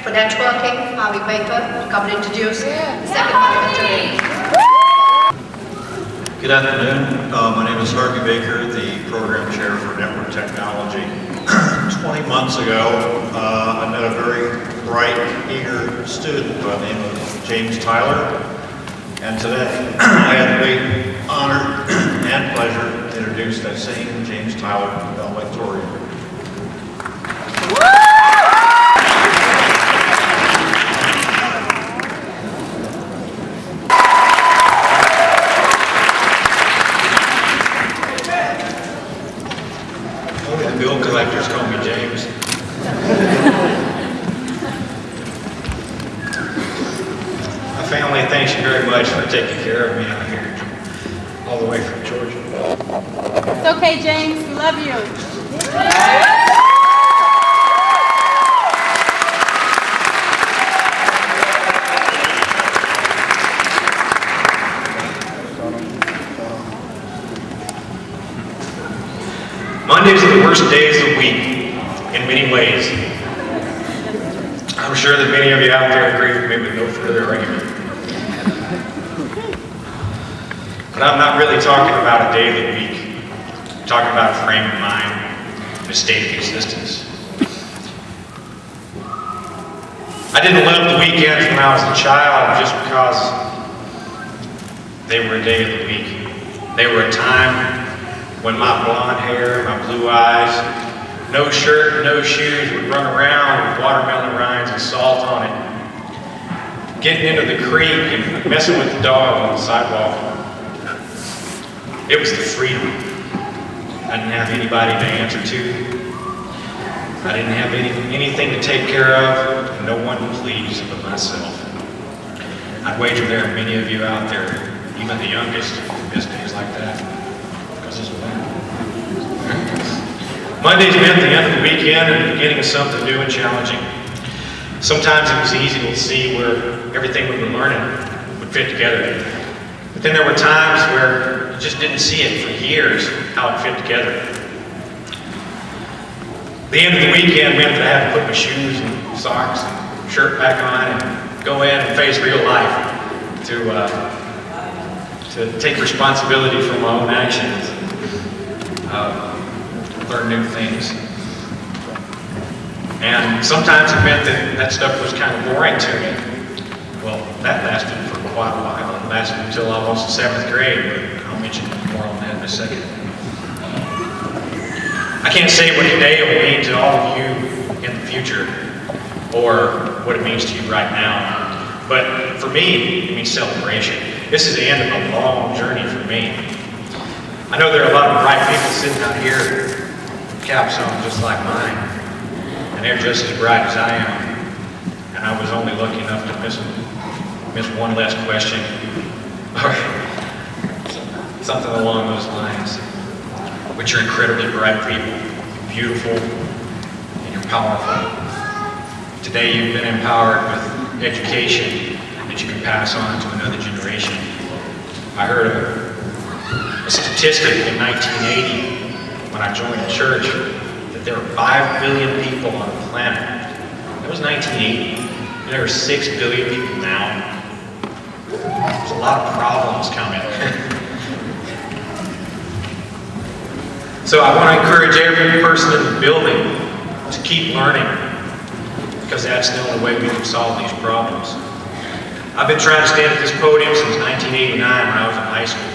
for networking, Harvey Baker to come and introduce the second parliamentarian. Good afternoon. My name is Harvey Baker, the program chair for network technology. 20 months ago, I met a very bright, eager student by the name of James Tyler. And today, I had the great honor and pleasure to introduce that same James Tyler valedictorian. Only the bill collectors call me James. My family thanks you very much for taking care of me out here, all the way from Georgia. It's okay, James. We love you. Mondays are the worst days of the week, in many ways. I'm sure that many of you out there agree with me with no further argument. But I'm not really talking about a day of the week. I'm talking about a frame of mind and a state of existence. I didn't love the weekends when I was a child just because they were a day of the week. They were a time when my blonde hair, my blue eyes, no shirt and no shoes would run around with watermelon rinds and salt on it, getting into the creek and messing with the dog on the sidewalk. It was the freedom. I didn't have anybody to answer to. I didn't have anything to take care of, and no one to please but myself. I'd wager there are many of you out there, even the youngest, who miss days like that. Mondays meant the end of the weekend and the beginning of something new and challenging. Sometimes it was easy to see where everything we were learning would fit together. But then there were times where you just didn't see it for years, how it fit together. The end of the weekend meant that I had to put my shoes and socks and shirt back on and go in and face real life to take responsibility for my own actions. Learn new things. And sometimes it meant that stuff was kind of boring to me. Well, that lasted for quite a while. It lasted until almost the 7th grade, but I'll mention more on that in a second. I can't say what today will mean to all of you in the future, or what it means to you right now. But for me, it means celebration. This is the end of a long journey for me. I know there are a lot of bright people sitting out here, caps on just like mine, and they're just as bright as I am. And I was only lucky enough to miss one last question, or something along those lines. But you're incredibly bright people, beautiful, and you're powerful. Today you've been empowered with education that you can pass on to another generation. I heard a statistic in 1980 when I joined the church that there were 5 billion people on the planet. That was 1980. And there are 6 billion people now. There's a lot of problems coming. So I want to encourage every person in the building to keep learning, because that's the only way we can solve these problems. I've been trying to stand at this podium since 1989 when I was in high school.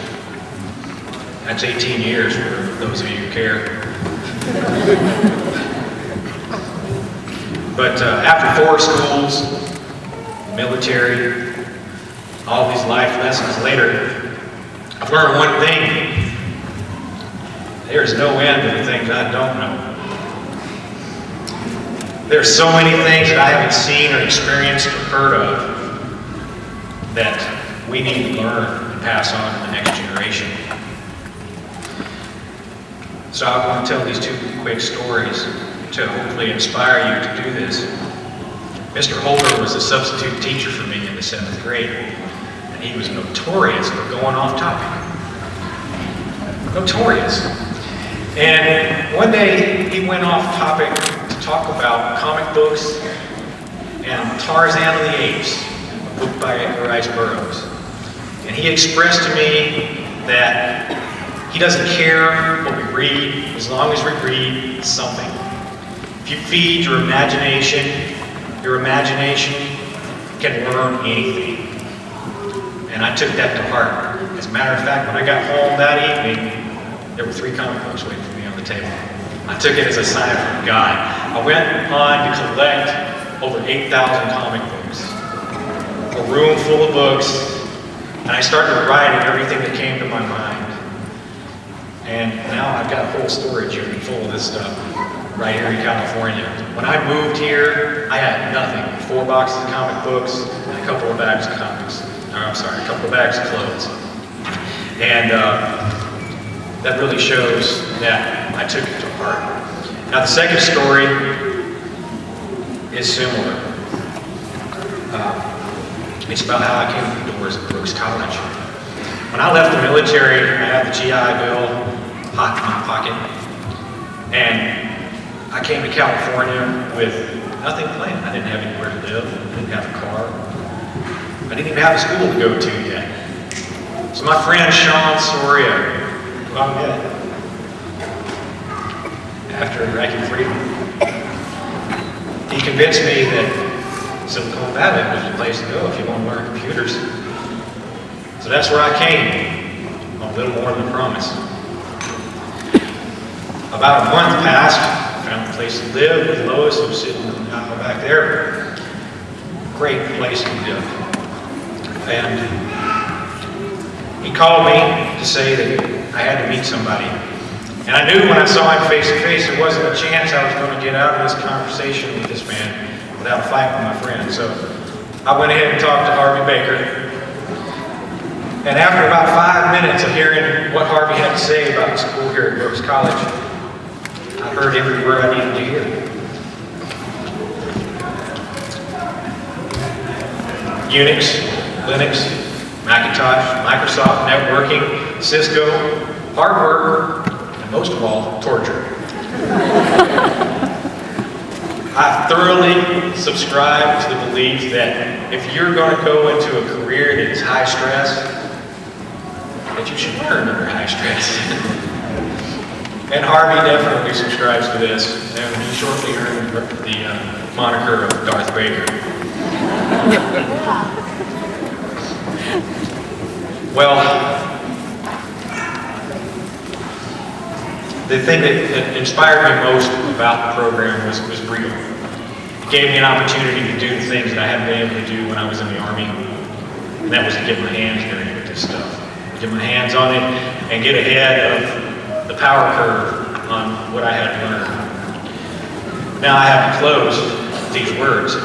That's 18 years for those of you who care. But after 4 schools, military, all these life lessons later, I've learned one thing. There's no end to the things I don't know. There's so many things that I haven't seen or experienced or heard of that we need to learn and pass on to the next generation. So I want to tell these 2 quick stories to hopefully inspire you to do this. Mr. Holder was a substitute teacher for me in the 7th grade, and he was notorious for going off topic. Notorious. And one day he went off topic to talk about comic books and Tarzan of the Apes, a book by Rice Burroughs. And he expressed to me that he doesn't care what we read as long as we read something. If you feed your imagination can learn anything. And I took that to heart. As a matter of fact, when I got home that evening, there were 3 comic books waiting for me on the table. I took it as a sign from God. I went on to collect over 8,000 comic books, a room full of books, and I started writing everything that came to my mind. And now I've got a whole storage unit full of this stuff right here in California. When I moved here, I had nothing. 4 boxes of comic books and a couple of bags of comics. A couple of bags of clothes. And that really shows that I took it to heart. Now the second story is similar. It's about how I came through the doors at Brooks College. When I left the military, I had the GI Bill hot in my pocket, and I came to California with nothing planned. I didn't have anywhere to live. I didn't have a car. I didn't even have a school to go to yet. So my friend Sean Soria, who I met after Iraqi freedom, he convinced me that Silicon Valley was the place to go if you want to learn computers. So that's where I came, a little more than promise. About a month passed, I found a place to live with Lois, who was sitting out back there. Great place to live. And he called me to say that I had to meet somebody. And I knew when I saw him face to face, there wasn't a chance I was going to get out of this conversation with this man without a fight with my friend. So I went ahead and talked to Harvey Baker. And after about 5 minutes of hearing what Harvey had to say about the school here at Brooks College, I heard every word I needed to hear. Unix, Linux, Macintosh, Microsoft, networking, Cisco, hard work, and most of all, torture. I thoroughly subscribe to the belief that if you're going to go into a career that is high stress, that you should learn under high stress. And Harvey definitely subscribes to this, and he shortly earned the moniker of Darth Vader. Well, the thing that inspired me most about the program was freedom. It gave me an opportunity to do the things that I hadn't been able to do when I was in the Army, and that was to get my hands dirty with this stuff. Get my hands on it and get ahead of the power curve on what I had to learn. Now I have to close with these words.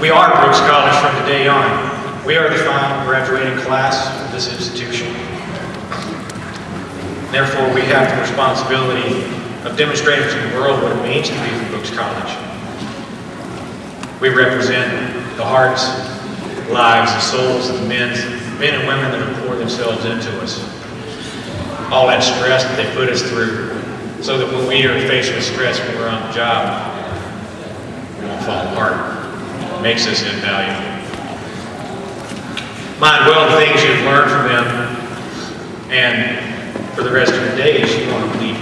We are Brooks College from today on. We are the final graduating class of this institution. Therefore, we have the responsibility of demonstrating to the world what it means to be from Brooks College. We represent the hearts, lives, and souls of the men and women that have poured themselves into us. All that stress that they put us through, so that when we are faced with stress when we're on the job, we won't fall apart. It makes us invaluable. Mind well the things you've learned from them, and for the rest of your days, you want to bleed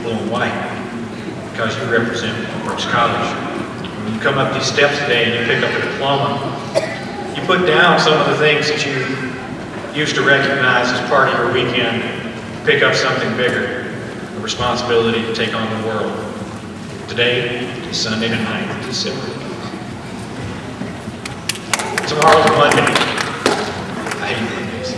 blue and white, because you represent Brooks College. When you come up these steps today and you pick up a diploma, you put down some of the things that you used to recognize as part of your weekend, pick up something bigger, the responsibility to take on the world. Today is Sunday the 9th of December. Tomorrow's Monday. I hate Mondays.